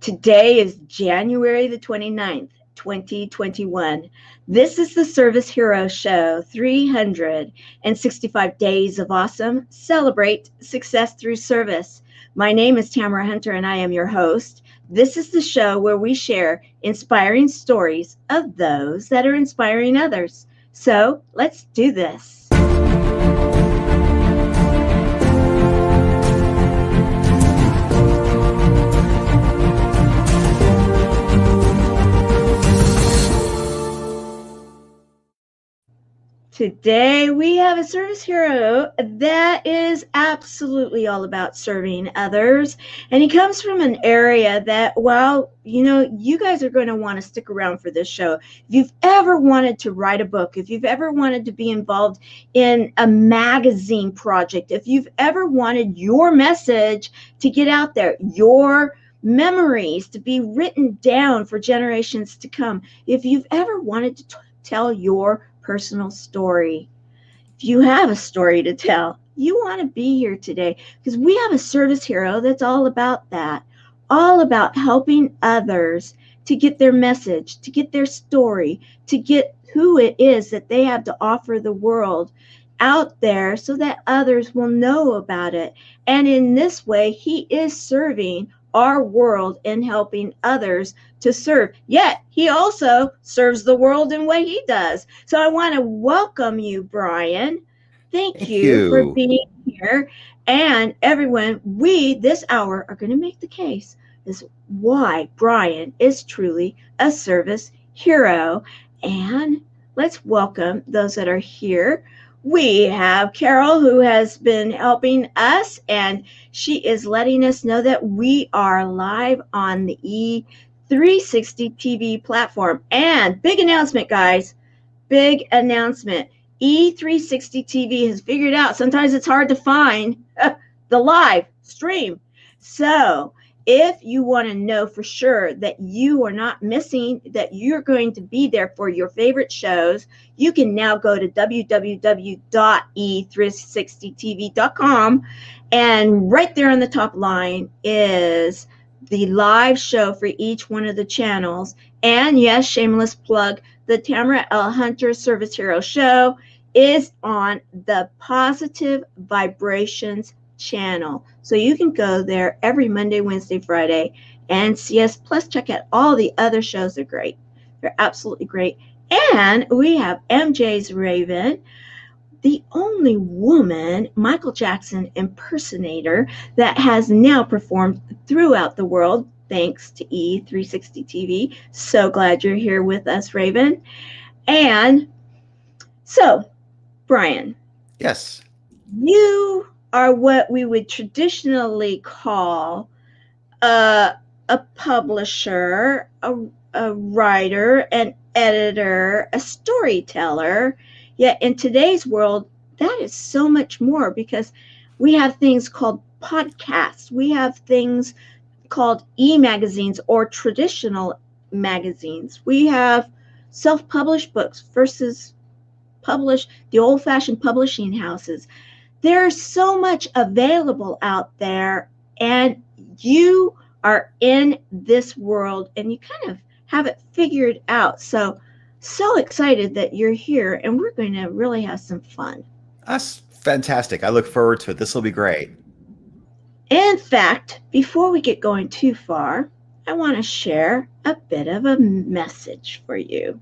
Today is January the 29th, 2021. This is the Service Hero Show, 365 Days of Awesome. Celebrate success through service. My name is Tamara Hunter, and I am your host. This is the show where we share inspiring stories of those that are inspiring others. So let's do this. Today we have a service hero that is absolutely all about serving others. And he comes from an area that, well, you guys are going to want to stick around for this show. If you've ever wanted to write a book, if you've ever wanted to be involved in a magazine project, if you've ever wanted your message to get out there, your memories to be written down for generations to come, if you've ever wanted to tell your personal story. If you have a story to tell, you want to be here today because we have a service hero that's all about that, all about helping others to get their message, to get their story, to get who it is that they have to offer the world out there so that others will know about it. And in this way, he is serving our world and helping others to serve. Yet he also serves the world in what he does. So I want to welcome you, Brian. Thank you for being here. And everyone, we this hour are going to make the case is why Brian is truly a service hero. And let's welcome those that are here. We have Carol, who has been helping us, and she is letting us know that we are live on the E360 TV platform. And big announcement, guys, big announcement. E360 TV has figured out sometimes it's hard to find the live stream. So if you want to know for sure that you are not missing, that you're going to be there for your favorite shows, you can now go to www.e360tv.com. And right there on the top line is the live show for each one of the channels. And yes, shameless plug, the Tamara L. Hunter Service Hero Show is on the Positive Vibrations channel. So you can go there every Monday, Wednesday, Friday and see us. Plus check out all the other shows. They're great. They're absolutely great. And we have MJ's Raven, the only woman Michael Jackson impersonator that has now performed throughout the world thanks to E360 TV. So glad you're here with us, Raven. And so, Brian. Yes. You are what we would traditionally call a publisher, a writer, an editor, a storyteller. Yet in today's world, that is so much more because we have things called podcasts. We have things called e-magazines or traditional magazines. We have self-published books versus the old-fashioned publishing houses. There's so much available out there, and you are in this world and you kind of have it figured out. So excited that you're here, and we're going to really have some fun. That's fantastic. I look forward to it. This will be great. In fact, before we get going too far, I want to share a bit of a message for you.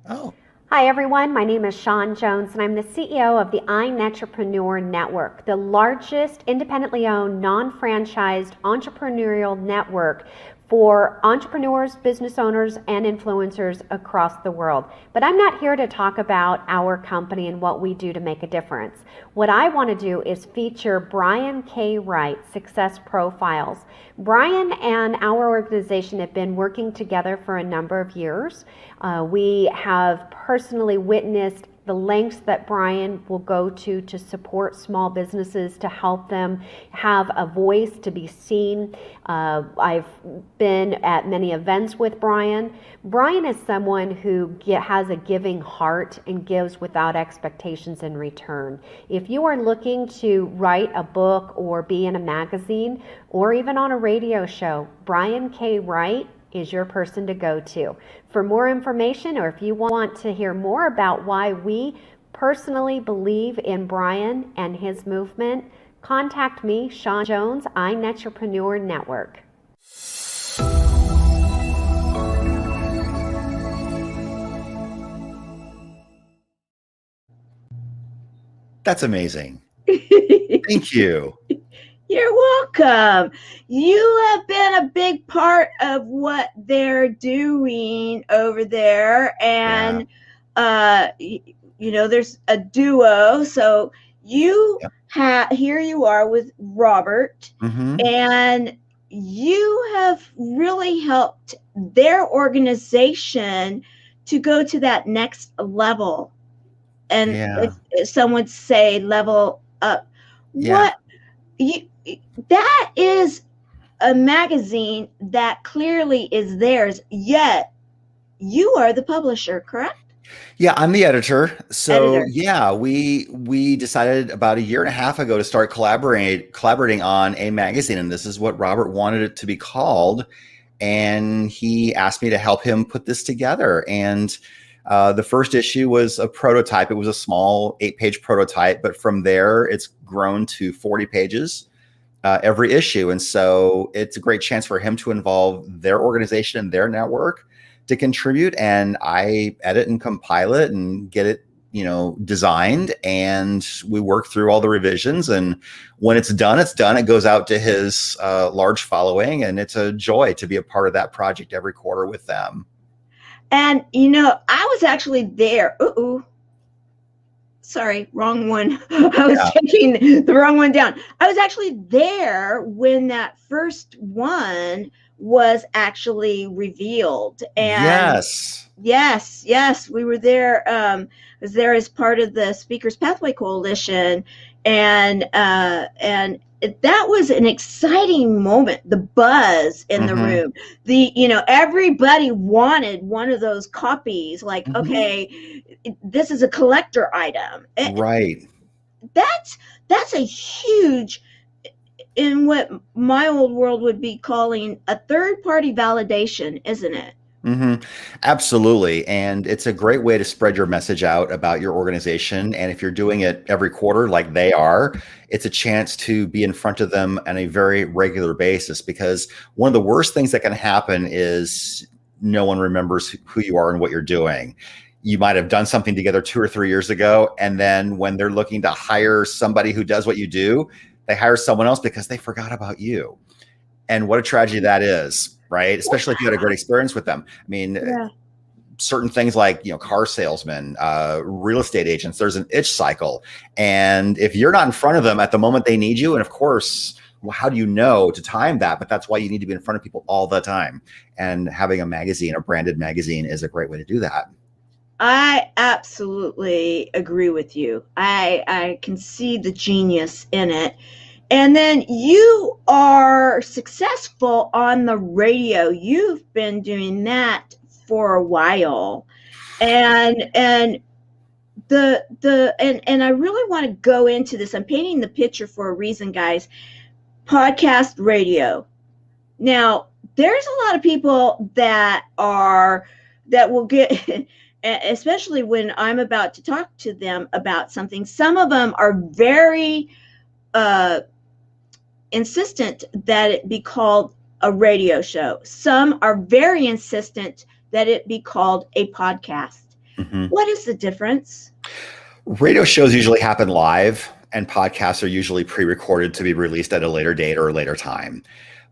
Oh. Hi everyone, my name is Shawn Jones and I'm the CEO of the iNetrepreneur Network, the largest independently owned, non-franchised entrepreneurial network for entrepreneurs, business owners, and influencers across the world. But I'm not here to talk about our company and what we do to make a difference. What I want to do is feature Brian K. Wright Success Profiles. Brian and our organization have been working together for a number of years. We have personally witnessed the lengths that Brian will go to support small businesses, to help them have a voice, to be seen. I've been at many events with Brian. Brian is someone who has a giving heart and gives without expectations in return. If you are looking to write a book or be in a magazine or even on a radio show, Brian K. Wright is your person to go to. For more information, or if you want to hear more about why we personally believe in Brian and his movement, contact me, Shawn Jones, iNetrepreneur Network. That's amazing. Thank you. You're welcome. You have been a big part of what they're doing over there. And, there's a duo. So you here you are with Robert, and you have really helped their organization to go to that next level. And if some would say level up. That is a magazine that clearly is theirs, yet you are the publisher, correct? Yeah, I'm the editor. So we decided about a year and a half ago to start collaborating on a magazine, and this is what Robert wanted it to be called. And he asked me to help him put this together. And the first issue was a prototype. It was a small 8-page prototype, but from there it's grown to 40 pages every issue. And so it's a great chance for him to involve their organization and their network to contribute. And I edit and compile it and get it, designed. And we work through all the revisions. And when it's done, it's done. It goes out to his large following. And it's a joy to be a part of that project every quarter with them. And, I was actually there. Sorry, wrong one. I was taking the wrong one down. I was actually there when that first one was actually revealed. And yes, we were there. I was there as part of the Speakers Pathway Coalition, and that was an exciting moment. The buzz in the room, everybody wanted one of those copies. Like, okay, this is a collector item, right? That's a huge, in what my old world would be calling a third-party validation, isn't it? Absolutely. And it's a great way to spread your message out about your organization. And if you're doing it every quarter like they are, it's a chance to be in front of them on a very regular basis, because one of the worst things that can happen is no one remembers who you are and what you're doing. You might have done something together 2 or 3 years ago, and then when they're looking to hire somebody who does what you do, they hire someone else because they forgot about you. And what a tragedy that is, right? Especially if you had a great experience with them. I mean, certain things like, car salesmen, real estate agents, there's an itch cycle. And if you're not in front of them at the moment they need you, and of course, how do you know to time that? But that's why you need to be in front of people all the time. And having a magazine, a branded magazine, is a great way to do that. I absolutely agree with you. I can see the genius in it. And then you are successful on the radio. You've been doing that for a while. And I really want to go into this. I'm painting the picture for a reason, guys. Podcast radio. Now, there's a lot of people that will get, especially when I'm about to talk to them about something. Some of them are very insistent that it be called a radio show. Some are very insistent that it be called a podcast. What is the difference? Radio shows usually happen live, and podcasts are usually pre-recorded to be released at a later date or a later time.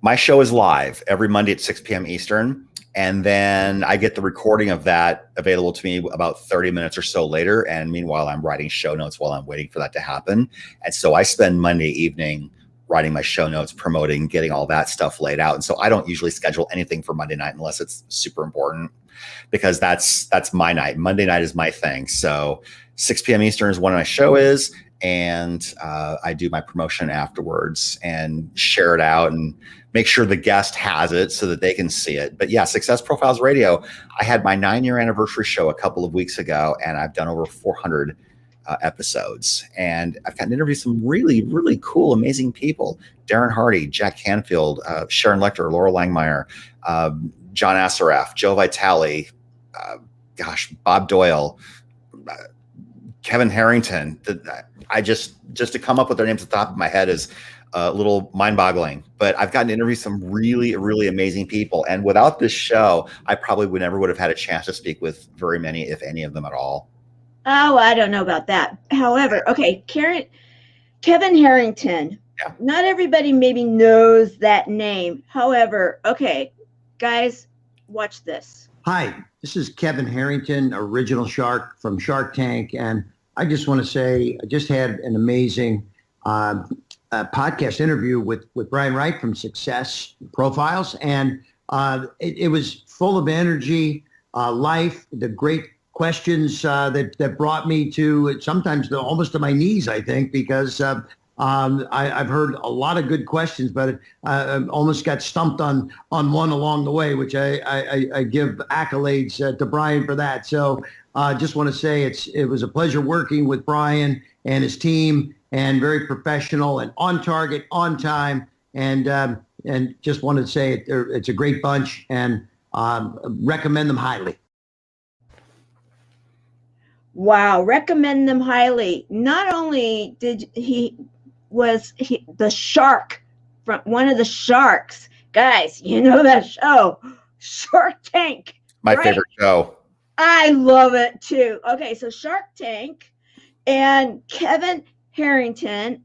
My show is live every Monday at 6 p.m. Eastern. And then I get the recording of that available to me about 30 minutes or so later. And meanwhile, I'm writing show notes while I'm waiting for that to happen. And so I spend Monday evening writing my show notes, promoting, getting all that stuff laid out. And so I don't usually schedule anything for Monday night unless it's super important, because that's my night. Monday night is my thing. So 6 p.m. Eastern is when my show is. And I do my promotion afterwards and share it out and make sure the guest has it so that they can see it. But yeah, Success Profiles Radio, I had my 9-year anniversary show a couple of weeks ago, and I've done over 400 episodes. And I've gotten to interview some really, really cool, amazing people. Darren Hardy, Jack Canfield, Sharon Lechter, Loral Langemeier, John Assaraf, Joe Vitale, Bob Doyle, Kevin Harrington. I just to come up with their names at the top of my head is a little mind-boggling. But I've gotten to interview some really, really amazing people. And without this show, I probably would have had a chance to speak with very many, if any of them at all. Oh, I don't know about that. However, okay, Kevin Harrington. Yeah. Not everybody maybe knows that name. However, okay, guys, watch this. Hi, this is Kevin Harrington, original shark from Shark Tank. And I just want to say I just had an amazing podcast interview with Brian Wright from Success Profiles. And it was full of energy, life, the great questions that brought me to sometimes almost to my knees, I think, because I've heard a lot of good questions, but I almost got stumped on one along the way, which I give accolades to Brian for that. So just want to say it was a pleasure working with Brian and his team, and very professional and on target, on time, and just wanted to say it's a great bunch, and recommend them highly. Wow, recommend them highly. Not only was he the shark from one of the sharks. Guys, you know that show, Shark Tank. My right? favorite show. I love it too. Okay, so Shark Tank and Kevin Harrington.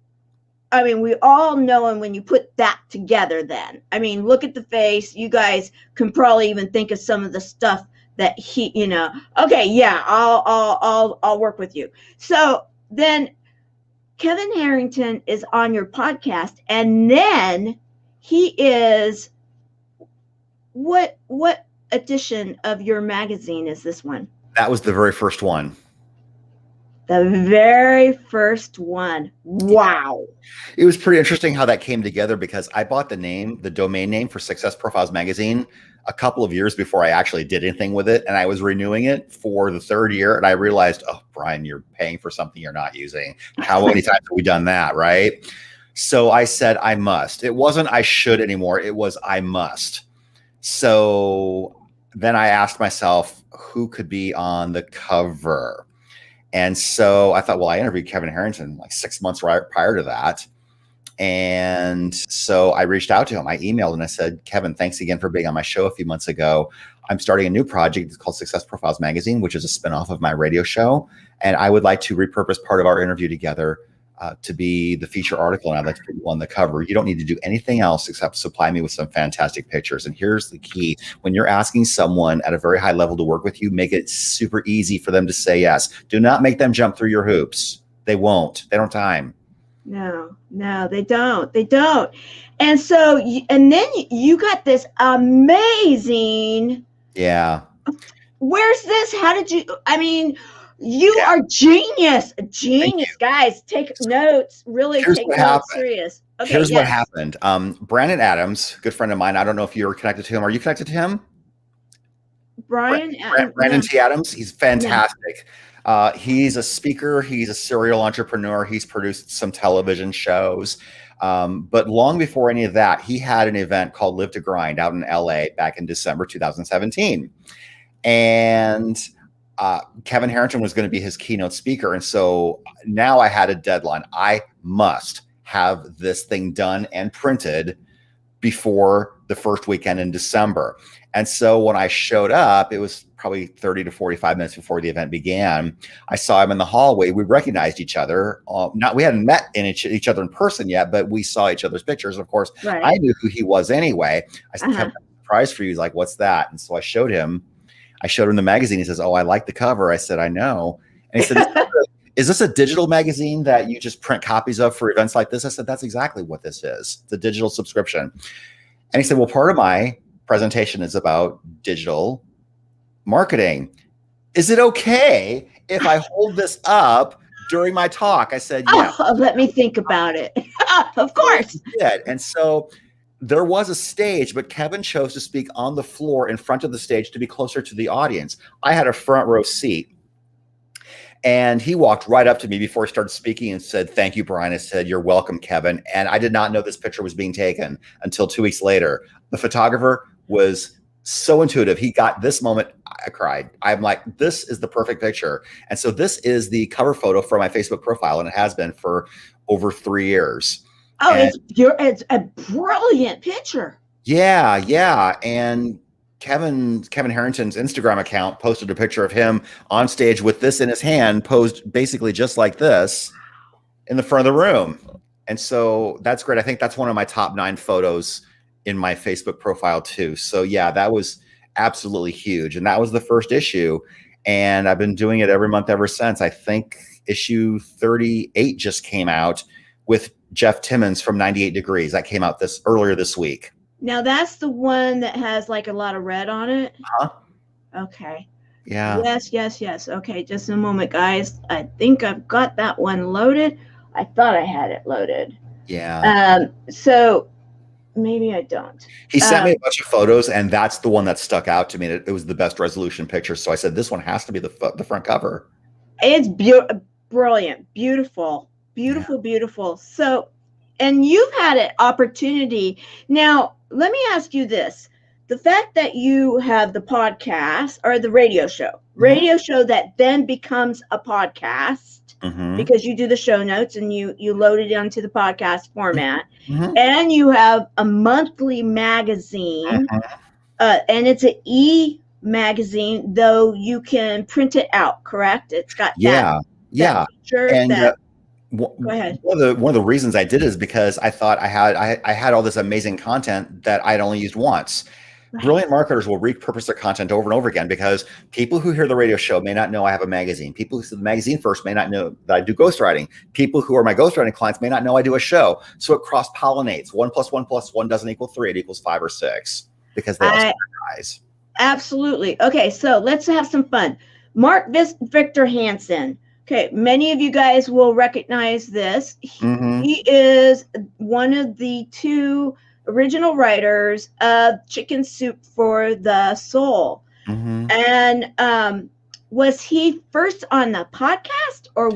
I mean, we all know him when you put that together then. I mean, look at the face. You guys can probably even think of some of the stuff that he, okay, yeah, I'll work with you. So then Kevin Harrington is on your podcast, and then he is, what edition of your magazine is this one? That was the very first one. The very first one. Wow. It was pretty interesting how that came together, because I bought the domain name for Success Profiles Magazine a couple of years before I actually did anything with it. And I was renewing it for the 3rd year. And I realized, oh, Brian, you're paying for something you're not using. How many times have we done that? Right. So I said, I must. It wasn't I should anymore. It was I must. So then I asked myself, who could be on the cover? And so I thought, well, I interviewed Kevin Harrington like 6 months prior to that. And so I reached out to him. I emailed and I said, Kevin, thanks again for being on my show a few months ago. I'm starting a new project. It's called Success Profiles Magazine, which is a spinoff of my radio show. And I would like to repurpose part of our interview together to be the feature article. And I'd like to put you on the cover. You don't need to do anything else except supply me with some fantastic pictures. And here's the key. When you're asking someone at a very high level to work with you, make it super easy for them to say yes. Do not make them jump through your hoops. They won't. They don't have time. No, they don't. They don't. And so, and then you got this amazing. Yeah. Where's this? How did you, I mean, you are genius, guys. Take notes, really take notes serious. Okay, here's what happened. Brandon Adams, good friend of mine. I don't know if you're connected to him. Are you connected to him? Brandon T. Adams. He's fantastic. He's a speaker. He's a serial entrepreneur. He's produced some television shows. But long before any of that, he had an event called Live to Grind out in LA back in December 2017. And Kevin Harrington was going to be his keynote speaker. And so now I had a deadline. I must have this thing done and printed before the first weekend in December. And so when I showed up, it was probably 30 to 45 minutes before the event began. I saw him in the hallway. We recognized each other. We hadn't met each other in person yet, but we saw each other's pictures. Of course, right. I knew who he was anyway. I said, Kevin, surprise for you. He's like, what's that? And so I showed him the magazine. He says, oh, I like the cover. I said, I know. And he said, is this a digital magazine that you just print copies of for events like this? I said, that's exactly what this is. It's a digital subscription. And he said, well, part of my presentation is about digital marketing. Is it okay if I hold this up during my talk? I said, yeah. Oh, let me think about it. Of course. Yeah. And so there was a stage, but Kevin chose to speak on the floor in front of the stage to be closer to the audience. I had a front row seat. And he walked right up to me before he started speaking and said, thank you, Brian. I said, you're welcome, Kevin. And I did not know this picture was being taken until 2 weeks later. The photographer was so intuitive. He got this moment. I cried. I'm like, this is the perfect picture. And so this is the cover photo for my Facebook profile, and it has been for over 3 years. Oh, and it's a brilliant picture. Yeah, yeah. And Kevin Harrington's Instagram account posted a picture of him on stage with this in his hand, posed basically just like this in the front of the room. And so that's great. I think that's one of my top 9 photos in my Facebook profile too. So yeah, that was absolutely huge. And that was the first issue. And I've been doing it every month ever since. I think issue 38 just came out with Jeff Timmons from 98 Degrees. That came out earlier this week. Now that's the one that has like a lot of red on it. Huh? Okay. Yeah. Yes. Okay, just a moment, guys. I think I've got that one loaded. I thought I had it loaded. Yeah. So maybe I don't. He sent me a bunch of photos, and that's the one that stuck out to me. It was the best resolution picture. So I said, this one has to be the front cover. It's brilliant, beautiful. So, and you've had an opportunity. Now, let me ask you this. The fact that you have the podcast or the radio show that then becomes a podcast because you do the show notes and you load it onto the podcast format, and you have a monthly magazine, and it's an e-magazine, though you can print it out, correct? It's got that feature and that. Go ahead. One of the reasons I did it is because I thought I had all this amazing content that I'd only used once. Right. Brilliant marketers will repurpose their content over and over again because people who hear the radio show may not know I have a magazine. People who see the magazine first may not know that I do ghostwriting. People who are my ghostwriting clients may not know I do a show. So it cross-pollinates. 1 + 1 + 1 doesn't equal 3. It equals 5 or 6 because they also guys. Absolutely. Okay, so let's have some fun. Mark Victor Hansen. Okay, many of you guys will recognize this. He is one of the 2 original writers of Chicken Soup for the Soul. And was he first on the podcast or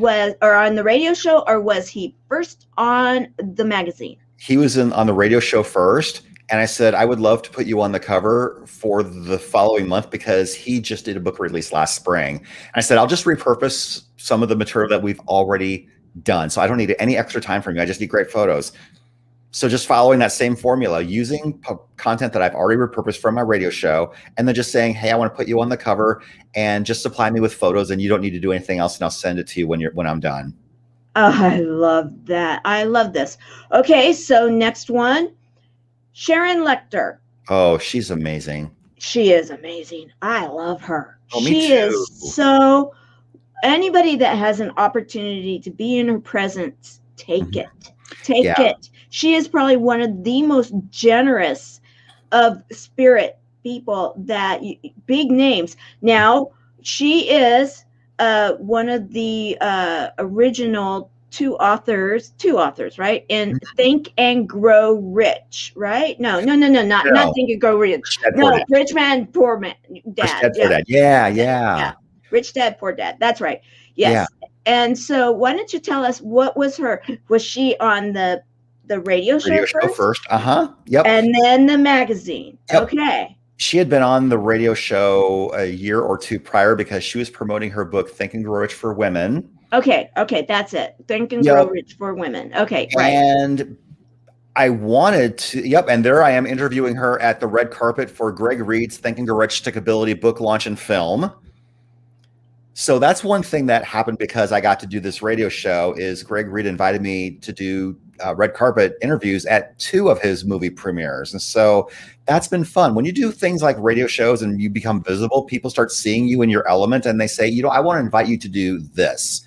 on the radio show, or was he first on the magazine? He was on the radio show first. And I said, I would love to put you on the cover for the following month because he just did a book release last spring. And I said, I'll just repurpose some of the material that we've already done. So I don't need any extra time from you. I just need great photos. So just following that same formula, using content that I've already repurposed from my radio show, and then just saying, hey, I want to put you on the cover and just supply me with photos and you don't need to do anything else. And I'll send it to you when I'm done. Oh, I love that. I love this. Okay. So next one. Sharon Lechter. Oh, she's amazing. She is amazing. I love her. Oh, me too. She is so, anybody that has an opportunity to be in her presence, take it. Take it. She is probably one of the most generous of spirit people big names. Now, she is one of the original two authors, right? In Think and Grow Rich, right? No, not Think and Grow Rich. No, Rich Man, Poor Man, Dad. Yeah. Rich Dad, Poor Dad. That's right. Yes. Yeah. And so why don't you tell us, was she on the radio show first? Yep. And then the magazine. Yep. Okay. She had been on the radio show a year or 2 prior because she was promoting her book, Think and Grow Rich for Women. Okay, that's it. Think and Grow Rich for Women. Okay, right. And I wanted to, and there I am interviewing her at the red carpet for Greg Reed's Think and Grow Rich Stickability book launch and film. So that's one thing that happened because I got to do this radio show is Greg Reed invited me to do red carpet interviews at 2 of his movie premieres. And so that's been fun. When you do things like radio shows and you become visible, people start seeing you in your element and they say, I want to invite you to do this.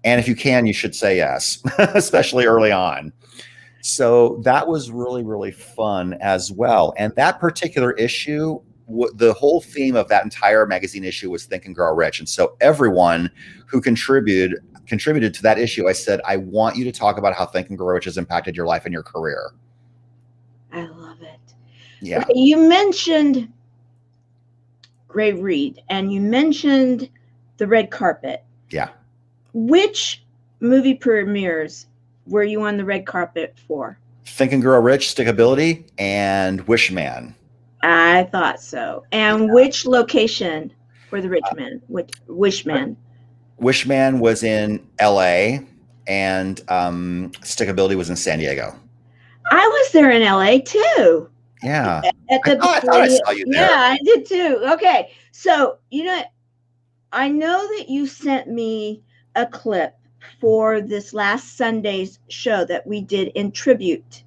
And if you can, you should say yes, especially early on. So that was really, really fun as well. And that particular issue, the whole theme of that entire magazine issue was Think and Grow Rich. And so everyone who contributed to that issue, I said, I want you to talk about how Think and Grow Rich has impacted your life and your career. I love it. Yeah. Okay, you mentioned Gray Reed and you mentioned the red carpet. Yeah. Which movie premieres were you on the red carpet for? Think and Grow Rich, Stickability, and Wishman. I thought so. And which location for the Richmond? Wishman? Wishman was in LA, and Stickability was in San Diego. I was there in LA too. Yeah. At the I thought I saw you there. Yeah, I did too. Okay. So, I know that you sent me a clip for this last Sunday's show that we did in tribute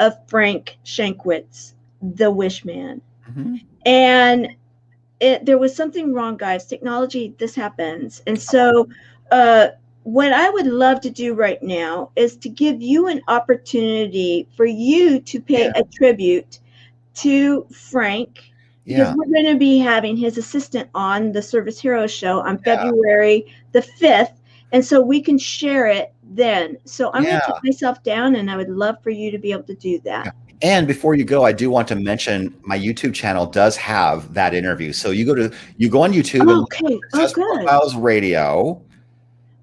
of Frank Shankwitz, the Wishman. Mm-hmm. And there was something wrong, guys. Technology, this happens. And so what I would love to do right now is to give you an opportunity for you to pay a tribute to Frank, because we're going to be having his assistant on the Service Heroes show on February the 5th. And so we can share it then. So I'm going to take myself down, and I would love for you to be able to do that. Yeah. And before you go, I do want to mention my YouTube channel does have that interview. So you go on YouTube and Success Profiles Radio.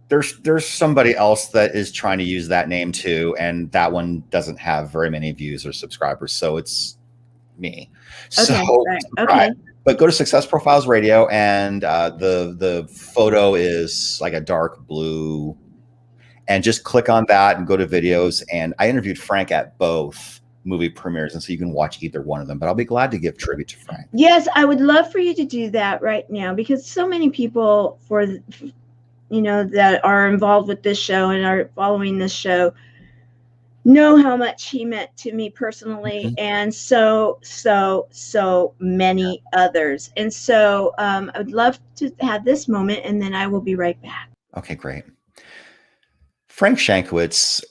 There's somebody else that is trying to use that name too, and that one doesn't have very many views or subscribers. So it's me. Okay. But go to Success Profiles Radio, and the photo is like a dark blue, and just click on that and go to videos. And I interviewed Frank at both movie premieres, and so you can watch either one of them. But I'll be glad to give tribute to Frank. Yes, I would love for you to do that right now, because so many people that are involved with this show and are following this show know how much he meant to me personally, and so many others. And so I would love to have this moment, and then I will be right back. Okay, great. Frank Shankwitz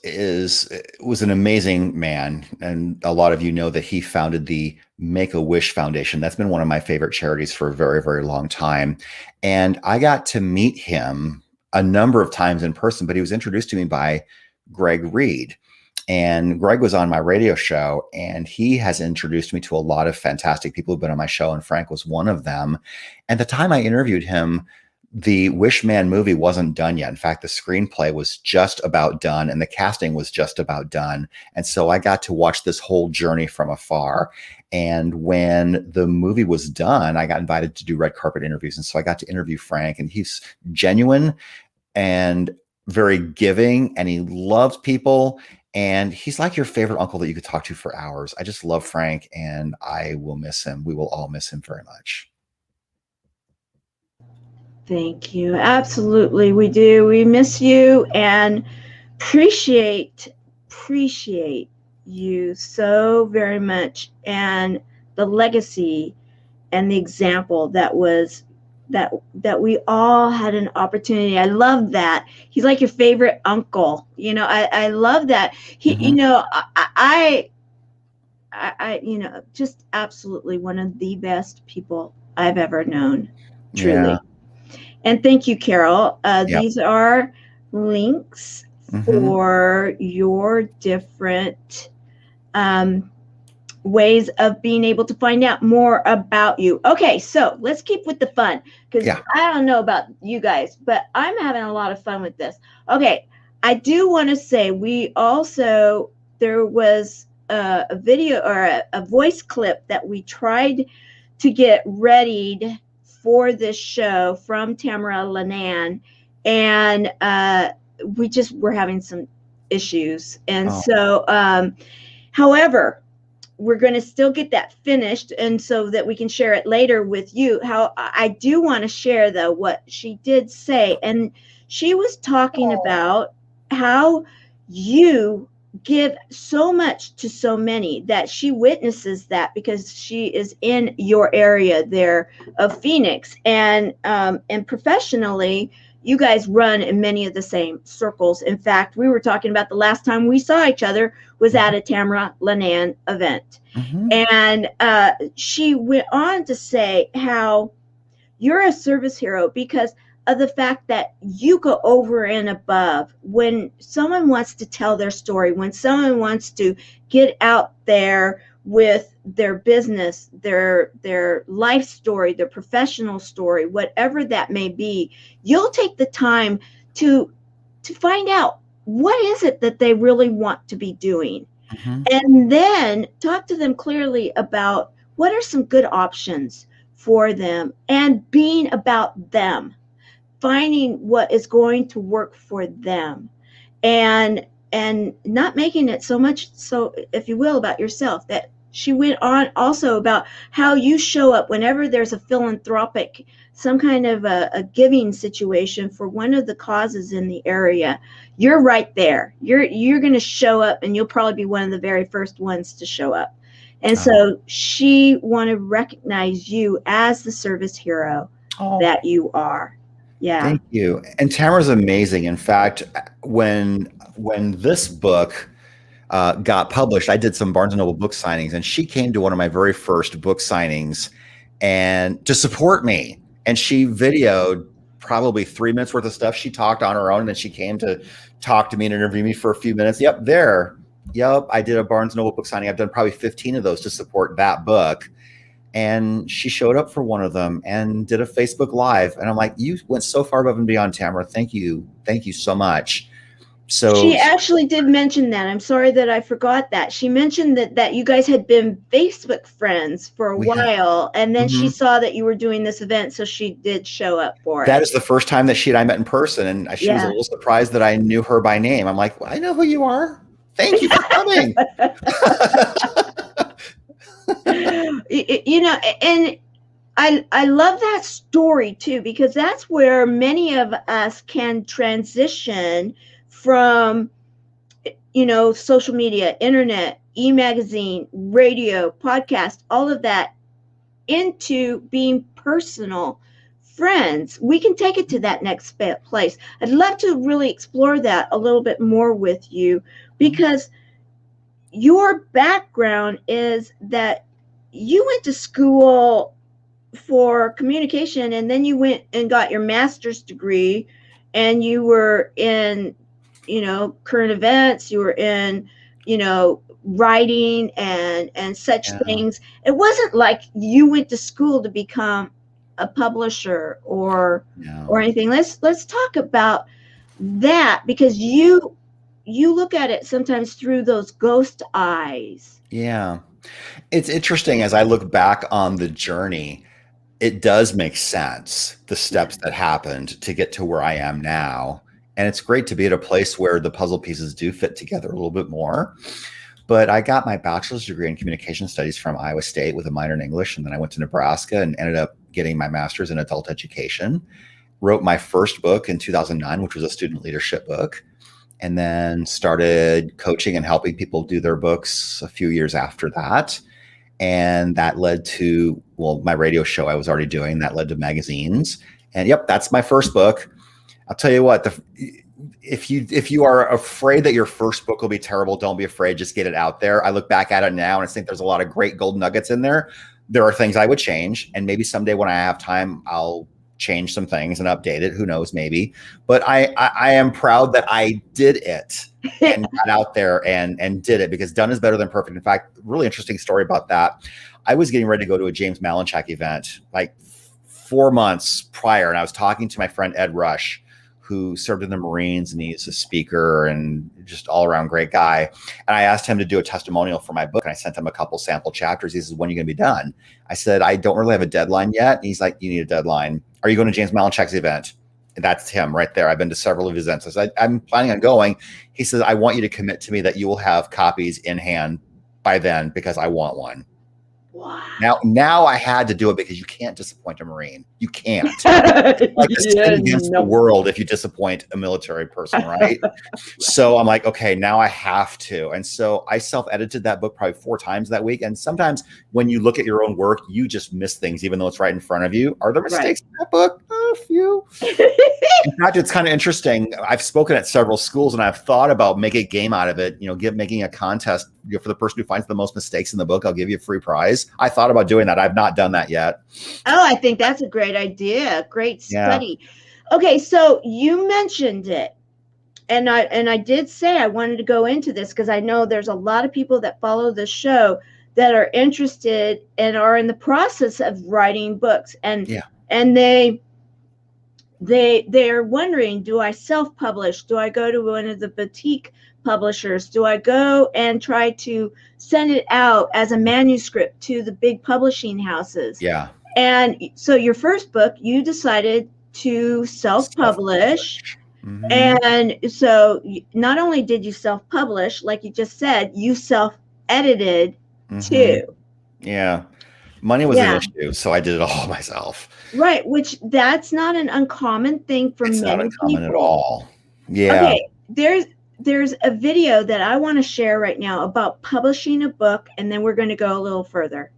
was an amazing man, and a lot of you know that he founded the Make-A-Wish Foundation. That's been one of my favorite charities for a very, very long time. And I got to meet him a number of times in person, but he was introduced to me by Greg Reed. And Greg was on my radio show, and he has introduced me to a lot of fantastic people who've been on my show, and Frank was one of them. And the time I interviewed him, the Wishman movie wasn't done yet. In fact, the screenplay was just about done, and the casting was just about done. And so I got to watch this whole journey from afar. And when the movie was done, I got invited to do red carpet interviews. And so I got to interview Frank, and he's genuine and very giving, and he loves people. And he's like your favorite uncle that you could talk to for hours. I just love Frank, and I will miss him. We will all miss him very much. Thank you. Absolutely. We do. We miss you and appreciate you so very much, and the legacy and the example that we all had an opportunity. I love that. He's like your favorite uncle. I love that. He, I just absolutely one of the best people I've ever known, truly. Yeah. And thank you, Carol. These are links for your different ways of being able to find out more about you. Okay, so let's keep with the fun, because I don't know about you guys, but I'm having a lot of fun with this. Okay, I do want to say there was a video or a voice clip that we tried to get readied for this show from Tamara L, and we just were having some issues. And so, however, we're going to still get that finished, and so that we can share it later with you. How I do want to share, though, what she did say. And she was talking about how you give so much to so many, that she witnesses that because she is in your area there of Phoenix, and professionally you guys run in many of the same circles. In fact, we were talking about the last time we saw each other was at a Tamara L event. And she went on to say how you're a service hero because of the fact that you go over and above when someone wants to tell their story, when someone wants to get out there with their business, their life story, their professional story, whatever that may be. You'll take the time to find out what is it that they really want to be doing. And then talk to them clearly about what are some good options for them, and being about them, finding what is going to work for them, and not making it so much so, if you will, about yourself. That she went on also about how you show up whenever there's a philanthropic, some kind of a giving situation for one of the causes in the area. You're right there. You're going to show up, and you'll probably be one of the very first ones to show up. And so she wanted to recognize you as the service hero that you are. Yeah. Thank you. And Tamara's amazing. In fact, when this book got published, I did some Barnes & Noble book signings, and she came to one of my very first book signings and to support me. And she videoed probably 3 minutes worth of stuff. She talked on her own, and then she came to talk to me and interview me for a few minutes. Yep, I did a Barnes & Noble book signing. I've done probably 15 of those to support that book. And she showed up for one of them and did a Facebook Live. And I'm like, you went so far above and beyond, Tamara. Thank you. Thank you so much. So she actually did mention that. I'm sorry that I forgot that. She mentioned that you guys had been Facebook friends for a while, and then she saw that you were doing this event, so she did show up for it. That is the first time that she and I met in person, and she was a little surprised that I knew her by name. I'm like, well, I know who you are. Thank you for coming. You know, and I love that story too, because that's where many of us can transition from, you know, social media, internet, e-magazine, radio, podcast, all of that, into being personal friends. We can take it to that next place. I'd love to really explore that a little bit more with you, because your background is that you went to school for communication, and then you went and got your master's degree, and you were in, you know, current events, you were in, you know, writing and such things. It wasn't like you went to school to become a publisher or anything. Let's talk about that, because you look at it sometimes through those ghost eyes. Yeah. It's interesting, as I look back on the journey, it does make sense, the steps that happened to get to where I am now. And it's great to be at a place where the puzzle pieces do fit together a little bit more. But I got my bachelor's degree in communication studies from Iowa State with a minor in English. And then I went to Nebraska and ended up getting my master's in adult education. Wrote my first book in 2009, which was a student leadership book. And then started coaching and helping people do their books a few years after that. And that led to, well, my radio show I was already doing, that led to magazines. And yep, that's my first book. I'll tell you what, if you are afraid that your first book will be terrible, don't be afraid, just get it out there. I look back at it now and I think there's a lot of great gold nuggets in there. There are things I would change, and maybe someday when I have time, I'll change some things and update it. Who knows, maybe. But I am proud that I did it and got out there and did it, because done is better than perfect. In fact, really interesting story about that. I was getting ready to go to a James Malinchak event like 4 months prior, and I was talking to my friend Ed Rush, who served in the Marines, and he's a speaker and just all around great guy. And I asked him to do a testimonial for my book, and I sent him a couple sample chapters. He says, when are you going to be done? I said, I don't really have a deadline yet. And he's like, you need a deadline. Are you going to James Malinchak's event? And that's him right there. I've been to several of his events. I said, I'm planning on going. He says, I want you to commit to me that you will have copies in hand by then, because I want one. Wow. Now I had to do it, because you can't disappoint a Marine. You can't. Like it's against the world if you disappoint a military person, right? So I'm like, okay, now I have to. And so I self-edited that book probably 4 times that week. And sometimes when you look at your own work, you just miss things, even though it's right in front of you. Are there mistakes in that book? a few. In fact, it's kind of interesting. I've spoken at several schools, and I've thought about making a game out of it. Making a contest for the person who finds the most mistakes in the book. I'll give you a free prize. I thought about doing that. I've not done that yet. Oh, I think that's a great idea. Great study. Yeah. Okay, so you mentioned it. And I did say I wanted to go into this because I know there's a lot of people that follow the show that are interested and are in the process of writing books. And they're wondering, do I self-publish? Do I go to one of the boutique publishers? Do I go and try to send it out as a manuscript to the big publishing houses? Yeah. And so your first book, you decided to self-publish. Mm-hmm. And so not only did you self-publish, like you just said, you self-edited too. Yeah. Money was an issue, so I did it all myself. Right, which that's not an uncommon thing for many people. It's not uncommon at all. Yeah. Okay, there's a video that I want to share right now about publishing a book, and then we're going to go a little further.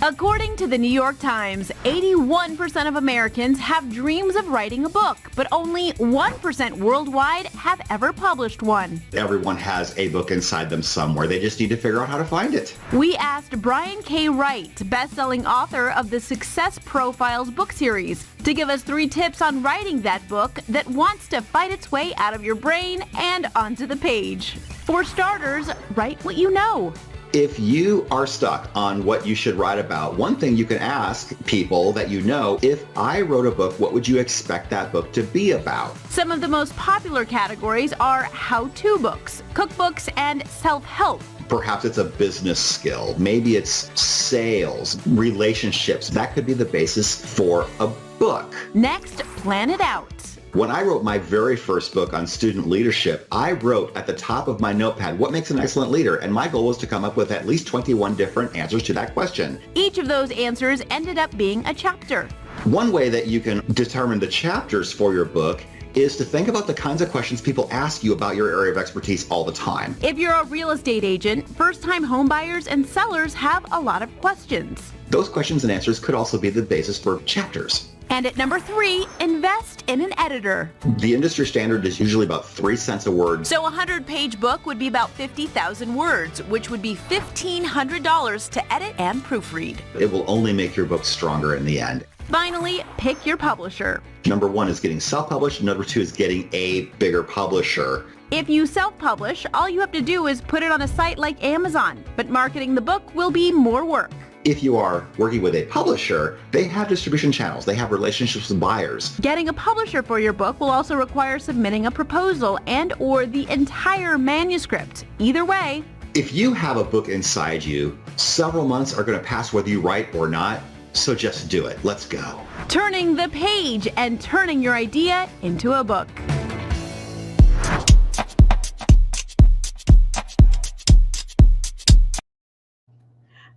According to the New York Times, 81% of Americans have dreams of writing a book, but only 1% worldwide have ever published one. Everyone has a book inside them somewhere. They just need to figure out how to find it. We asked Brian K. Wright, best-selling author of the Success Profiles book series, to give us 3 tips on writing that book that wants to fight its way out of your brain and onto the page. For starters, write what you know. If you are stuck on what you should write about, one thing you can ask people that you know, if I wrote a book, what would you expect that book to be about? Some of the most popular categories are how-to books, cookbooks, and self-help. Perhaps it's a business skill. Maybe it's sales, relationships. That could be the basis for a book. Next, plan it out. When I wrote my very first book on student leadership, I wrote at the top of my notepad, what makes an excellent leader? And my goal was to come up with at least 21 different answers to that question. Each of those answers ended up being a chapter. One way that you can determine the chapters for your book is to think about the kinds of questions people ask you about your area of expertise all the time. If you're a real estate agent, first-time home buyers and sellers have a lot of questions. Those questions and answers could also be the basis for chapters. And at number 3, invest in an editor. The industry standard is usually about 3 cents a word. So a 100-page book would be about 50,000 words, which would be $1,500 to edit and proofread. It will only make your book stronger in the end. Finally, pick your publisher. Number 1 is getting self-published. Number 2 is getting a bigger publisher. If you self-publish, all you have to do is put it on a site like Amazon, but marketing the book will be more work. If you are working with a publisher, they have distribution channels. They have relationships with buyers. Getting a publisher for your book will also require submitting a proposal and/or the entire manuscript. Either way, if you have a book inside you, several months are going to pass whether you write or not. So just do it. Let's go. Turning the page and turning your idea into a book.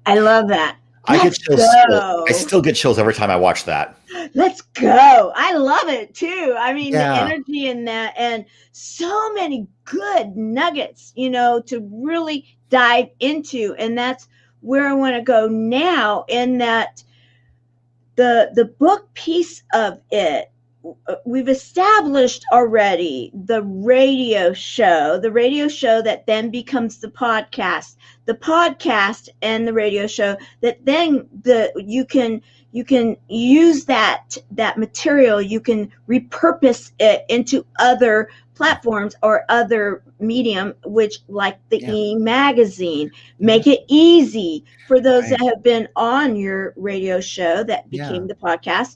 I love that. I still get chills every time I watch that. Let's go. I love it too. I mean, the energy in that, and so many good nuggets, to really dive into. And that's where I want to go now, in that the book piece of it. We've established already the radio show that then becomes the podcast and the radio show that then you can use that material, you can repurpose it into other platforms or other medium, which like the e-magazine, make it easy for those that have been on your radio show that became the podcast,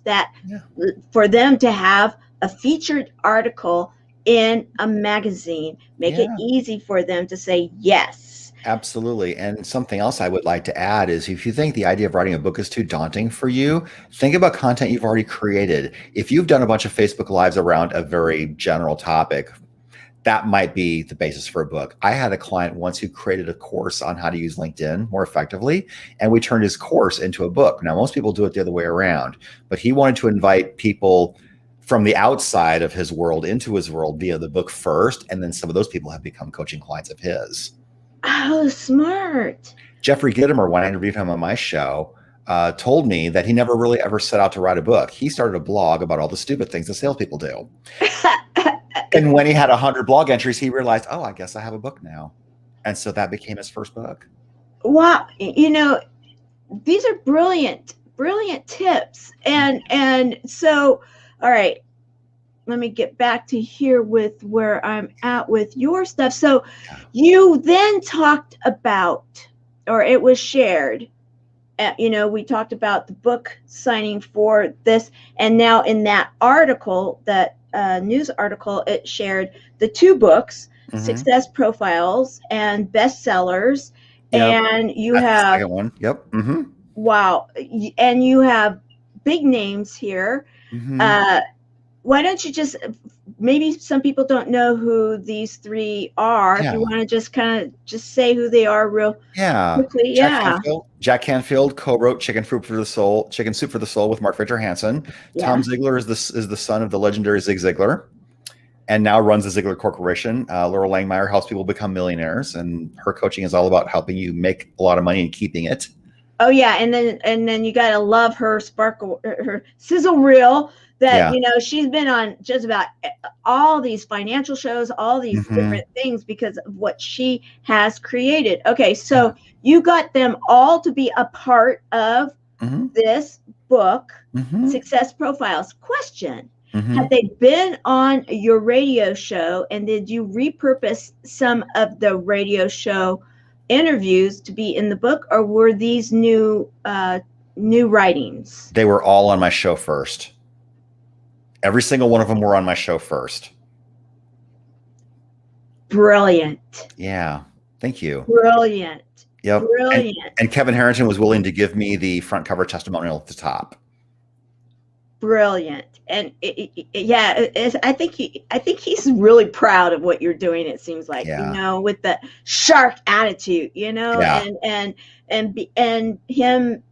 for them to have a featured article in a magazine, make it easy for them to say yes. Absolutely. And something else I would like to add is, if you think the idea of writing a book is too daunting for you, think about content you've already created. If you've done a bunch of Facebook Lives around a very general topic, that might be the basis for a book. I had a client once who created a course on how to use LinkedIn more effectively, and we turned his course into a book. Now, most people do it the other way around, but he wanted to invite people from the outside of his world into his world via the book first, and then some of those people have become coaching clients of his. Oh, smart. Jeffrey Gitomer, when I interviewed him on my show, told me that he never really ever set out to write a book. He started a blog about all the stupid things that salespeople do. And when he had 100 blog entries, he realized, oh, I guess I have a book now. And so that became his first book. Wow. These are brilliant tips. And so, all right, let me get back to here with where I'm at with your stuff. So you then talked about, or it was shared, we talked about the book signing for this. And now in that article, that news article, it shared the 2 books, Success Profiles and Bestsellers. Yep. And you That's have the second one. Yep. Wow. And you have big names here. Why don't you just, maybe some people don't know who these 3 are. If you want to just kind of just say who they are real quickly. Jack Canfield co-wrote Chicken Soup for the Soul with Mark Victor Hansen. Tom Ziglar is the son of the legendary Zig Ziglar, and now runs the Ziglar Corporation. Loral Langemeier helps people become millionaires, and her coaching is all about helping you make a lot of money and keeping it. Oh yeah, and then you gotta love her her sizzle reel. That she's been on just about all these financial shows, all these different things because of what she has created. Okay, so you got them all to be a part of this book, Success Profiles. Question: have they been on your radio show, and did you repurpose some of the radio show interviews to be in the book, or were these new writings? They were all on my show first. Every single one of them were on my show first. Brilliant. Yeah. Thank you. Brilliant. Yep. Brilliant. And Kevin Harrington was willing to give me the front cover testimonial at the top. Brilliant. And I think he's really proud of what you're doing. It seems like, with the shark attitude, and him,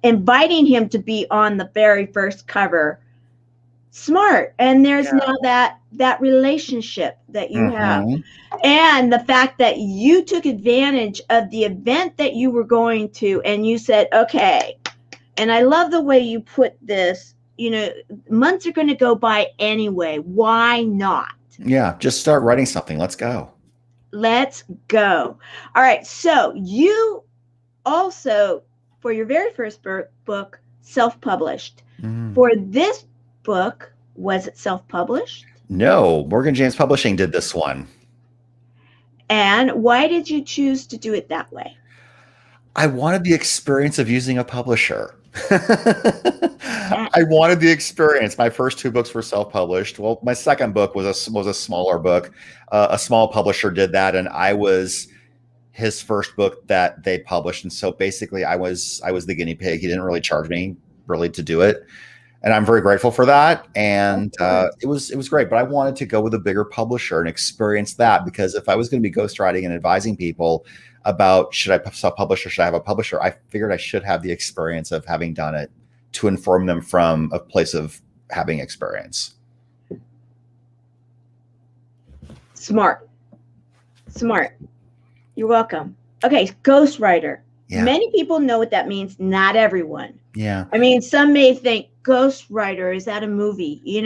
inviting him to be on the very first cover. Smart. And there's now that relationship that you have, and the fact that you took advantage of the event that you were going to, and you said, okay. And I love the way you put this, months are going to go by anyway. Why not? Yeah. Just start writing something. Let's go. Let's go. All right. So you also, for your very first book, self-published. For this book, was it self-published? No, Morgan James Publishing did this one. And why did you choose to do it that way? I wanted the experience of using a publisher. I wanted the experience. My first 2 books were self-published. Well, my second book was a smaller book. A small publisher did that, and I was his first book that they published. And so basically I was the guinea pig. He didn't really charge me really to do it. And I'm very grateful for that. And it was great, but I wanted to go with a bigger publisher and experience that, because if I was going to be ghostwriting and advising people about should I self-publish or should I have a publisher, I figured I should have the experience of having done it to inform them from a place of having experience. Smart. You're welcome. Okay, ghostwriter. Yeah. Many people know what that means. Not everyone. Yeah. I mean, some may think ghostwriter, is that a movie? It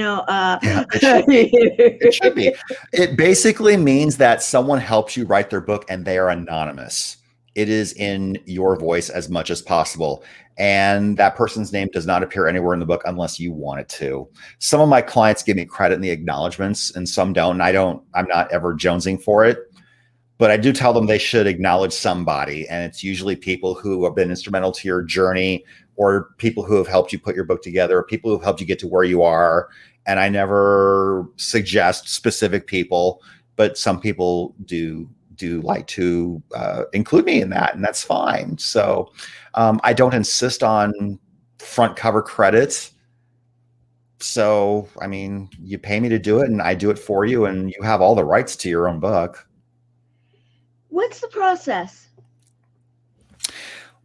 should be. It basically means that someone helps you write their book and they are anonymous. It is in your voice as much as possible. And that person's name does not appear anywhere in the book unless you want it to. Some of my clients give me credit in the acknowledgments and some don't. And I'm not ever jonesing for it. But I do tell them they should acknowledge somebody. And it's usually people who have been instrumental to your journey, or people who have helped you put your book together, or people who have helped you get to where you are. And I never suggest specific people, but some people do like to include me in that, and that's fine. So I don't insist on front cover credits. So, I mean, you pay me to do it and I do it for you, and you have all the rights to your own book. What's the process?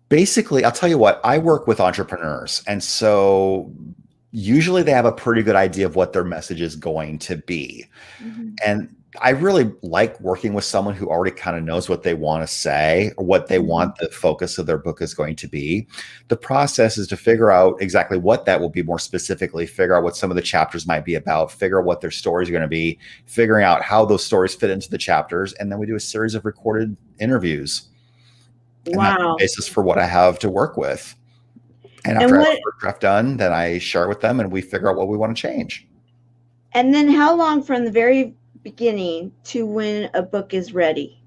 Basically, I'll tell you what, I work with entrepreneurs. And so usually they have a pretty good idea of what their message is going to be. Mm-hmm. And I really like working with someone who already kind of knows what they want to say or what they want the focus of their book is going to be. The process is to figure out exactly what that will be more specifically, figure out what some of the chapters might be about, figure out what their stories are going to be, figuring out how those stories fit into the chapters. And then we do a series of recorded interviews. And that's the basis for what I have to work with. And after I have the draft done, then I share it with them and we figure out what we want to change. And then how long from the very beginning to when a book is ready?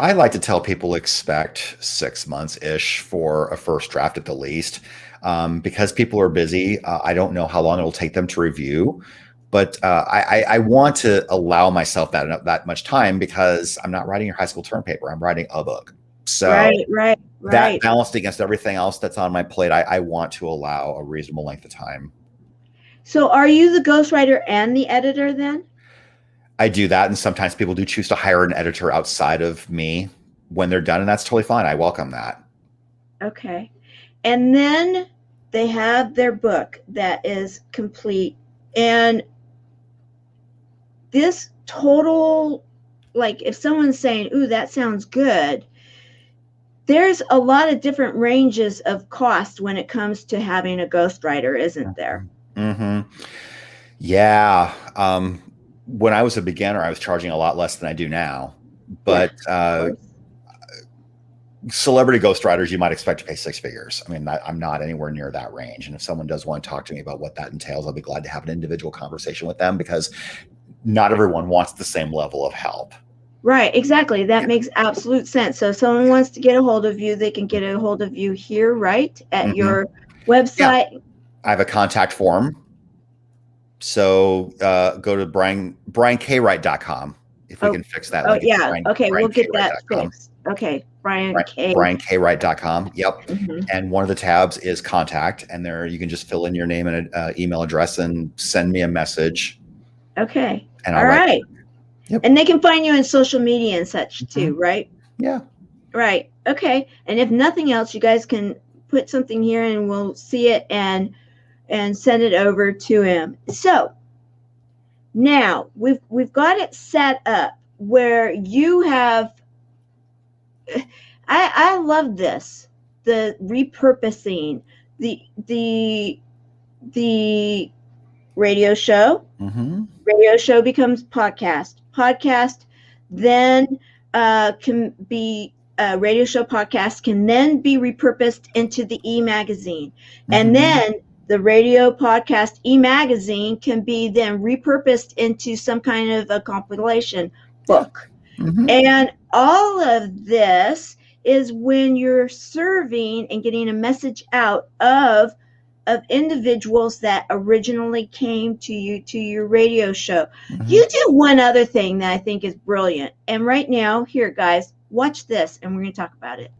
I like to tell people expect 6 months-ish for a first draft at the least. Because people are busy, I don't know how long it'll take them to review. But I want to allow myself that much time because I'm not writing your high school term paper. I'm writing a book. So right. That balanced against everything else that's on my plate, I want to allow a reasonable length of time. So are you the ghostwriter and the editor then? I do that. And sometimes people do choose to hire an editor outside of me when they're done. And that's totally fine. I welcome that. Okay. And then they have their book that is complete. And this total, like if someone's saying, ooh, that sounds good, there's a lot of different ranges of cost when it comes to having a ghostwriter, isn't there? Mm-hmm. Yeah. When I was a beginner, I was charging a lot less than I do now. But celebrity ghostwriters, you might expect to pay 6 figures. I mean, I'm not anywhere near that range. And if someone does want to talk to me about what that entails, I'll be glad to have an individual conversation with them because not everyone wants the same level of help. Right, exactly. That makes absolute sense. So if someone wants to get a hold of you, they can get a hold of you here, right? At your website. Yeah. I have a contact form. So go to briankWright.com if we can fix that. Oh, yeah. Okay, we'll get that fixed. Okay, briankWright.com. Yep. Mm-hmm. And one of the tabs is contact. And there you can just fill in your name and email address and send me a message. Okay. And all right. Yep. And they can find you on social media and such too, right? Yeah. Right. Okay. And if nothing else, you guys can put something here and we'll see it and send it over to him. So now we've got it set up where you have, I love this, the repurposing, the radio show, radio show becomes podcast then can be radio show podcast can then be repurposed into the e-magazine. And then the radio podcast e-magazine can be then repurposed into some kind of a compilation book. And all of this is when you're serving and getting a message out of individuals that originally came to you to your radio show. You do one other thing that I think is brilliant. And right now, here, guys, watch this and we're going to talk about it.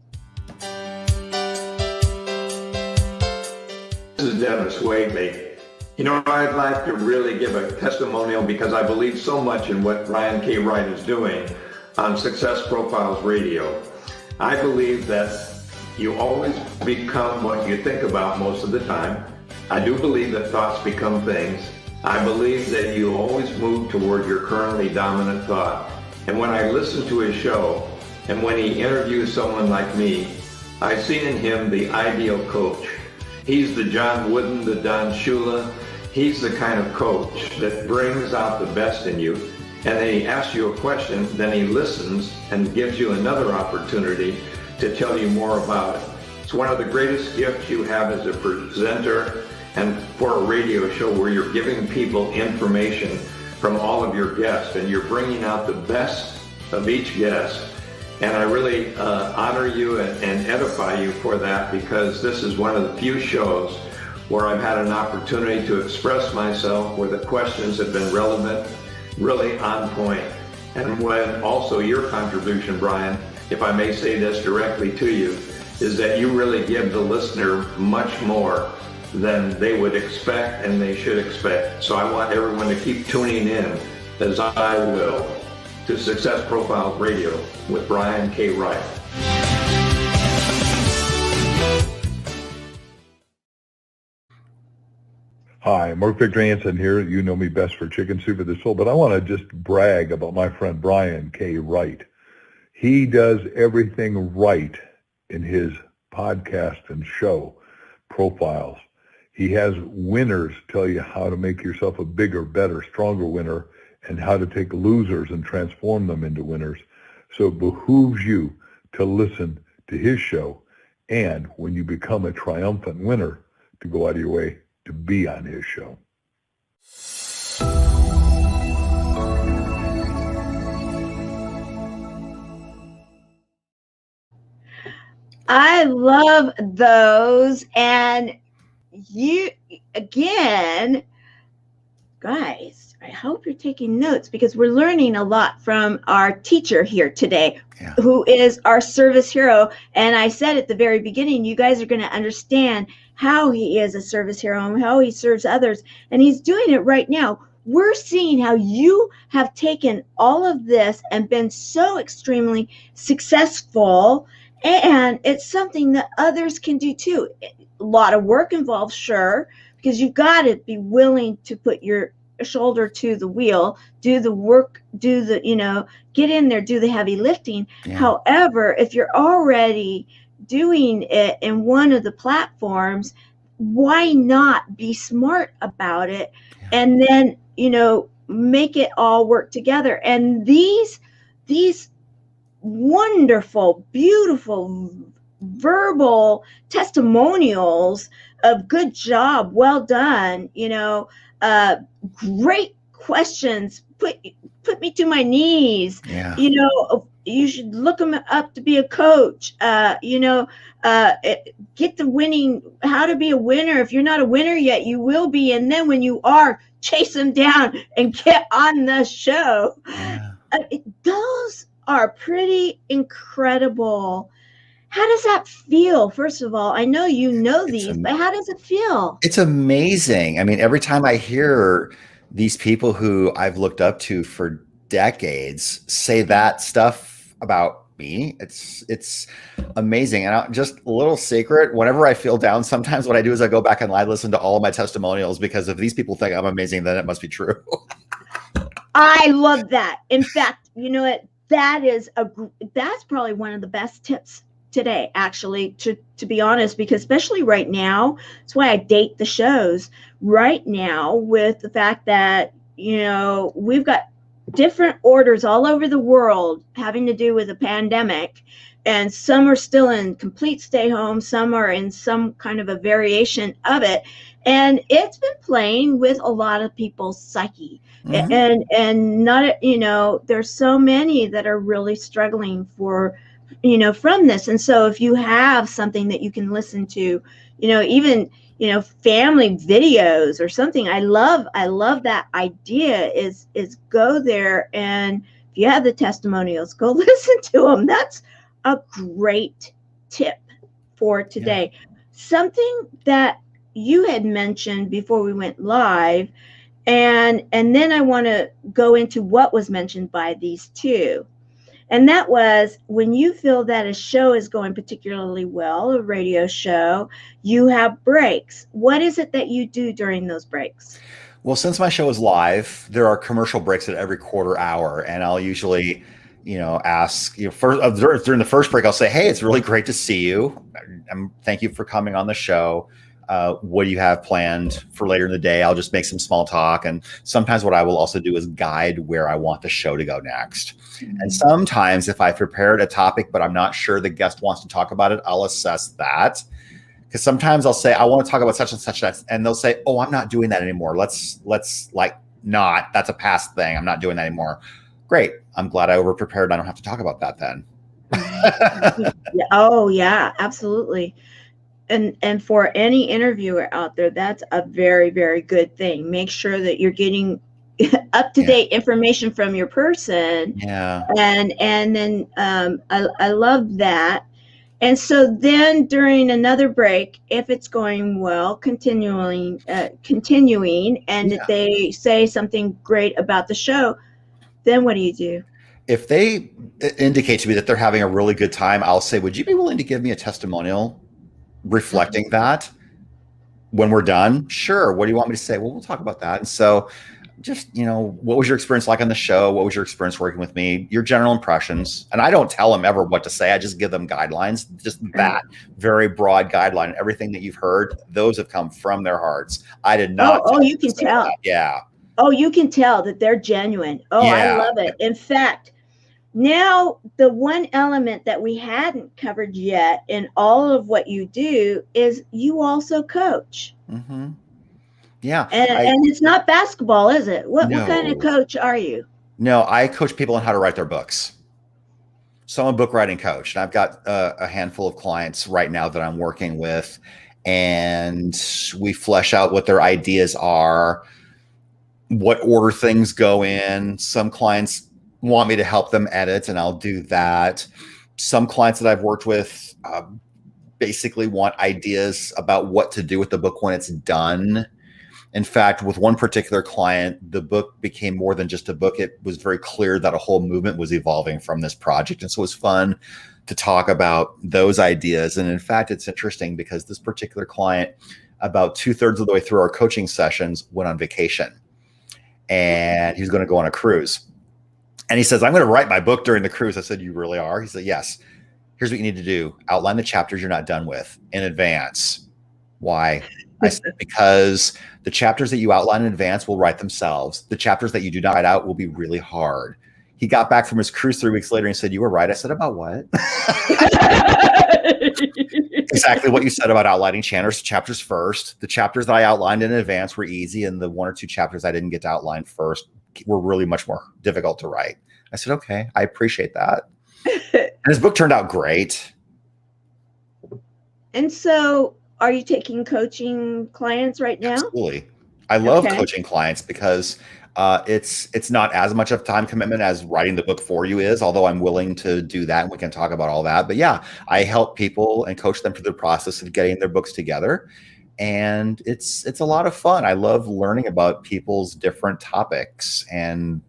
This is Dennis Whaley. You know, I'd like to really give a testimonial because I believe so much in what Brian K. Wright is doing on Success Profiles Radio. I believe that you always become what you think about most of the time. I do believe that thoughts become things. I believe that you always move toward your currently dominant thought. And when I listen to his show, and when he interviews someone like me, I see in him the ideal coach. He's the John Wooden, the Don Shula. He's the kind of coach that brings out the best in you. And then he asks you a question, then he listens and gives you another opportunity to tell you more about it. It's one of the greatest gifts you have as a presenter and for a radio show where you're giving people information from all of your guests and you're bringing out the best of each guest. And I really honor you and edify you for that because this is one of the few shows where I've had an opportunity to express myself where the questions have been relevant, really on point. And when also your contribution, Brian, if I may say this directly to you, is that you really give the listener much more than they would expect and they should expect. So I want everyone to keep tuning in, as I will, to Success Profiles Radio with Brian K. Wright. Hi, Mark Victor Hansen here. You know me best for Chicken Soup for the Soul, but I want to just brag about my friend Brian K Wright. He does everything right in his podcast and show profiles. He has winners tell you how to make yourself a bigger, better, stronger winner, and how to take losers and transform them into winners. So it behooves you to listen to his show, and when you become a triumphant winner, to go out of your way to be on his show. I love those. And you, again, guys, I hope you're taking notes because we're learning a lot from our teacher here today, who is our service hero. And I said at the very beginning, you guys are going to understand how he is a service hero and how he serves others. And he's doing it right now. We're seeing how you have taken all of this and been so extremely successful. And it's something that others can do too. A lot of work involved, sure, because you've got to be willing to put your shoulder to the wheel, do the work, do the, get in there, do the heavy lifting. Yeah. However, if you're already doing it in one of the platforms, why not be smart about it? Yeah. And then, make it all work together. And these wonderful, beautiful verbal testimonials of good job, well done, great questions, put me to my knees. Yeah. You should look them up to be a coach. Get the winning, how to be a winner. If you're not a winner yet, you will be. And then when you are, chase them down and get on the show. Yeah. Those are pretty incredible. How does that feel? First of all, I know you know these, but how does it feel? It's amazing. I mean, every time I hear these people who I've looked up to for decades say that stuff about me, it's amazing. And just a little secret, whenever I feel down, sometimes what I do is I go back and I listen to all of my testimonials, because if these people think I'm amazing, then it must be true. I love that. In fact, you know what? That's probably one of the best tips today, actually, to be honest, because especially right now, that's why I date the shows right now with the fact that, we've got different orders all over the world having to do with the pandemic, and some are still in complete stay home, some are in some kind of a variation of it, and it's been playing with a lot of people's psyche. Mm-hmm. And not, there's so many that are really struggling from this. And so if you have something that you can listen to, even, family videos or something, I love that idea is go there. And if you have the testimonials, go listen to them. That's a great tip for today. Yeah. Something that you had mentioned before we went live, and then I want to go into what was mentioned by these two. And that was, when you feel that a show is going particularly well, a radio show, you have breaks. What is it that you do during those breaks? Well, since my show is live, there are commercial breaks at every quarter hour. And I'll usually, ask, first, during the first break, I'll say, hey, it's really great to see you. Thank you for coming on the show. What do you have planned for later in the day? I'll just make some small talk. And sometimes what I will also do is guide where I want the show to go next. Mm-hmm. And sometimes if I prepared a topic, but I'm not sure the guest wants to talk about it, I'll assess that. Because sometimes I'll say, I want to talk about such and such, and they'll say, oh, I'm not doing that anymore. Let's not, that's a past thing. I'm not doing that anymore. Great. I'm glad I over prepared. I don't have to talk about that then. Oh yeah, absolutely. And for any interviewer out there, that's a very, very good thing. Make sure that you're getting up-to-date information from your person. Yeah. And then I love that. And so then during another break, if it's going well, continuing, and they say something great about the show, then what do you do? If they indicate to me that they're having a really good time, I'll say, would you be willing to give me a testimonial reflecting that? When we're done, sure. What do you want me to say? Well, we'll talk about that. And so just, what was your experience like on the show? What was your experience working with me? Your general impressions. And I don't tell them ever what to say. I just give them guidelines, just that very broad guideline. Everything that you've heard, those have come from their hearts. I did not. Oh, you can tell. That. Yeah. Oh, you can tell that they're genuine. Oh, yeah. I love it. In fact, now the one element that we hadn't covered yet in all of what you do is you also coach. Mm-hmm. Yeah. And it's not basketball, is it? What kind of coach are you? No, I coach people on how to write their books. So I'm a book writing coach, and I've got a handful of clients right now that I'm working with, and we flesh out what their ideas are, what order things go in. Some clients want me to help them edit, and I'll do that. Some clients that I've worked with basically want ideas about what to do with the book when it's done. In fact, with one particular client, the book became more than just a book. It was very clear that a whole movement was evolving from this project. And so it was fun to talk about those ideas. And in fact, it's interesting because this particular client, about 2/3 of the way through our coaching sessions, went on vacation. And he's going to go on a cruise. And he says, I'm going to write my book during the cruise. I said, you really are? He said, yes. Here's what you need to do. Outline the chapters you're not done with in advance. Why? I said, because the chapters that you outline in advance will write themselves. The chapters that you do not write out will be really hard. He got back from his cruise 3 weeks later and said, you were right. I said, about what? Exactly what you said about outlining chapters first. The chapters that I outlined in advance were easy, and the 1 or 2 chapters I didn't get to outline first were really much more difficult to write. I said, okay, I appreciate that. And his book turned out great. And so are you taking coaching clients right now? Absolutely. I love coaching clients because it's not as much of a time commitment as writing the book for you is, although I'm willing to do that and we can talk about all that. But yeah, I help people and coach them through the process of getting their books together. And it's a lot of fun. I love learning about people's different topics. And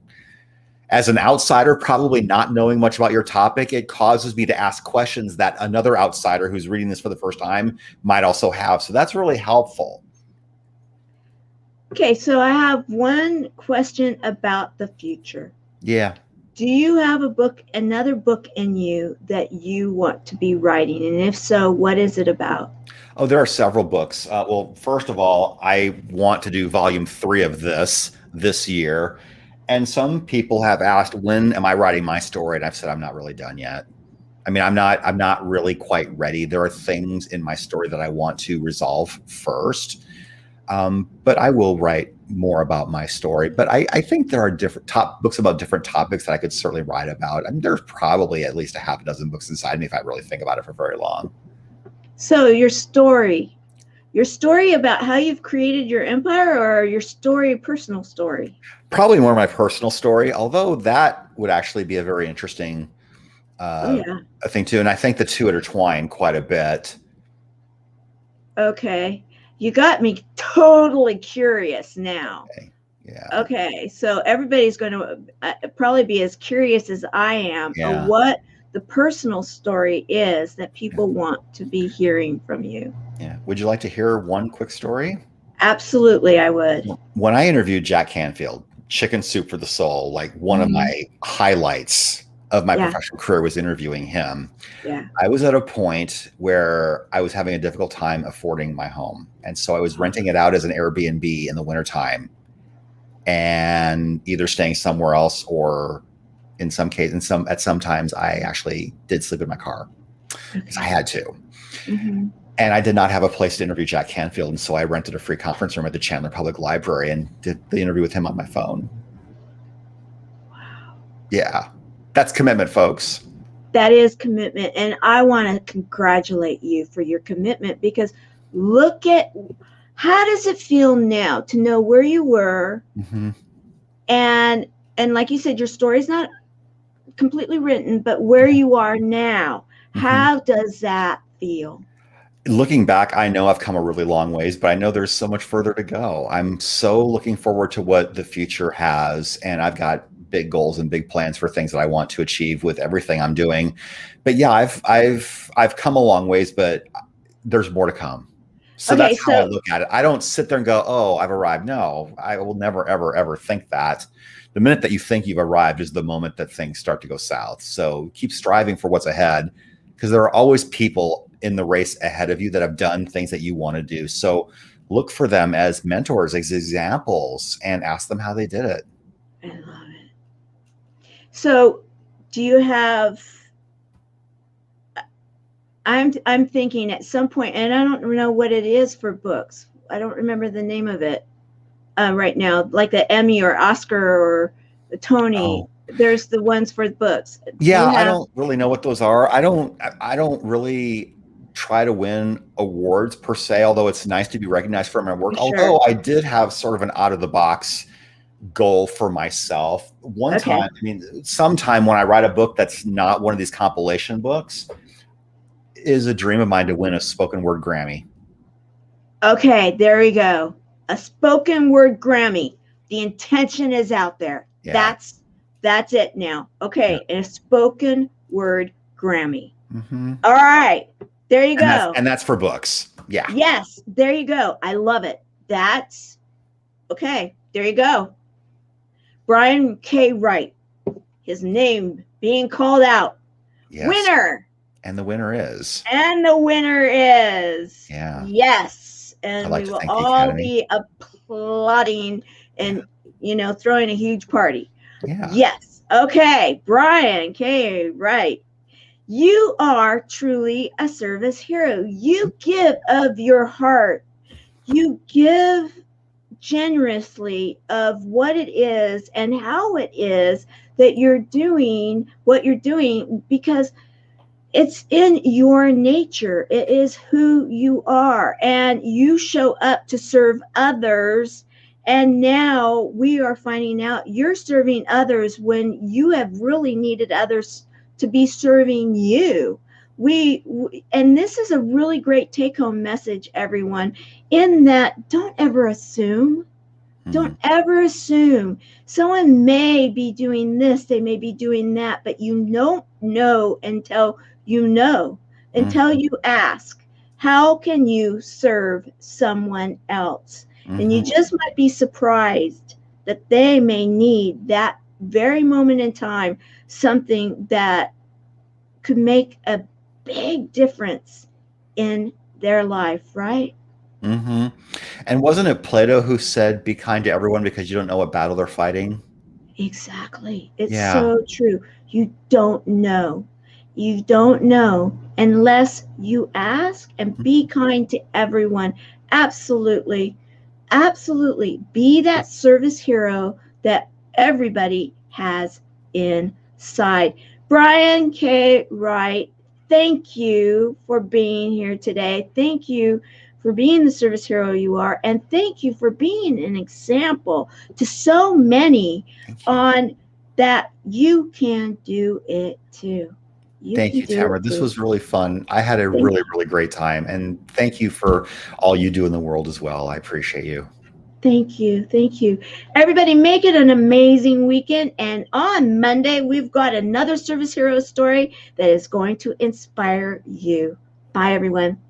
as an outsider, probably not knowing much about your topic, it causes me to ask questions that another outsider who's reading this for the first time might also have. So that's really helpful. Okay, so I have one question about the future. Yeah. Do you have another book in you that you want to be writing? And if so, what is it about? Oh, there are several books. Well, first of all, I want to do volume 3 of this year. And some people have asked, when am I writing my story? And I've said, I'm not really done yet. I mean, I'm not really quite ready. There are things in my story that I want to resolve first. But I will write more about my story. But I think there are different books about different topics that I could certainly write about. I mean, there's probably at least a half a dozen books inside me if I really think about it for very long. So your story about how you've created your empire, or your personal story? Probably more my personal story, although that would actually be a very interesting thing too. And I think the two intertwine quite a bit. Okay. You got me totally curious now. Okay. Yeah. Okay. So everybody's going to probably be as curious as I am of what the personal story is that people want to be hearing from you. Yeah. Would you like to hear one quick story? Absolutely, I would. When I interviewed Jack Canfield, Chicken Soup for the Soul, like one of my highlights of my professional career was interviewing him. Yeah. I was at a point where I was having a difficult time affording my home. And so I was renting it out as an Airbnb in the wintertime and either staying somewhere else, or in some cases, at some times I actually did sleep in my car because I had to. Mm-hmm. And I did not have a place to interview Jack Canfield. And so I rented a free conference room at the Chandler Public Library and did the interview with him on my phone. Wow. Yeah. That's commitment, folks. That is commitment. And I want to congratulate you for your commitment, because look at, how does it feel now to know where you were? Mm-hmm. And like you said, your story's not completely written, but where you are now, how does that feel? Looking back, I know I've come a really long ways, but I know there's so much further to go. I'm so looking forward to what the future has, and I've got big goals and big plans for things that I want to achieve with everything I'm doing. But yeah, I've come a long ways, but there's more to come. So Okay, that's how I so look at it. I don't sit there and go, "Oh, I've arrived." No, I will never, ever, ever think that. The minute that you think you've arrived is the moment that things start to go south. So keep striving for what's ahead, because there are always people in the race ahead of you that have done things that you want to do. So look for them as mentors, as examples, and ask them how they did it. I love it. So do you have, I'm thinking at some point, and I don't know what it is for books. I don't remember the name of it right now, like the Emmy or Oscar or the Tony. Oh. There's the ones for books. Yeah, I don't really know what those are. I don't really try to win awards per se, although it's nice to be recognized for my work. Sure. Although I did have sort of an out of the box goal for myself. One time, I mean, sometime when I write a book that's not one of these compilation books, is a dream of mine to win a spoken word Grammy. Okay, there we go. A spoken word Grammy. The intention is out there. Yeah. That's it now. Okay, a spoken word Grammy. Mm-hmm. All right, there you go. And that's for books. Yeah. Yes, there you go. I love it. That's okay. There you go. Brian K. Wright, his name being called out. Yes. Winner. And the winner is. And the winner is. Yeah. Yes. And we will all be applauding and, throwing a huge party. Yeah. Yes. Okay. Brian K. Wright, you are truly a service hero. You give of your heart. You give generously of what it is and how it is that you're doing what you're doing, because it's in your nature. It is who you are, and you show up to serve others. And now we are finding out you're serving others when you have really needed others to be serving you. And this is a really great take-home message, everyone, in that don't ever assume. Don't ever assume. Someone may be doing this, they may be doing that, but you don't know until you know, until you ask, how can you serve someone else? And you just might be surprised that they may need that very moment in time, something that could make a big difference in their life, right? Mm-hmm. And wasn't it Plato who said, be kind to everyone because you don't know what battle they're fighting? Exactly. It's so true. You don't know. You don't know unless you ask, and be kind to everyone. Absolutely. Absolutely. Be that service hero that everybody has inside. Brian K. Wright, thank you for being here today. Thank you for being the service hero you are. And thank you for being an example to so many on that you can do it too. Thank you, Tamara. This was really fun. I had a really great time. And thank you for all you do in the world as well. I appreciate you. Thank you. Thank you. Everybody, make it an amazing weekend. And on Monday, we've got another service hero story that is going to inspire you. Bye, everyone.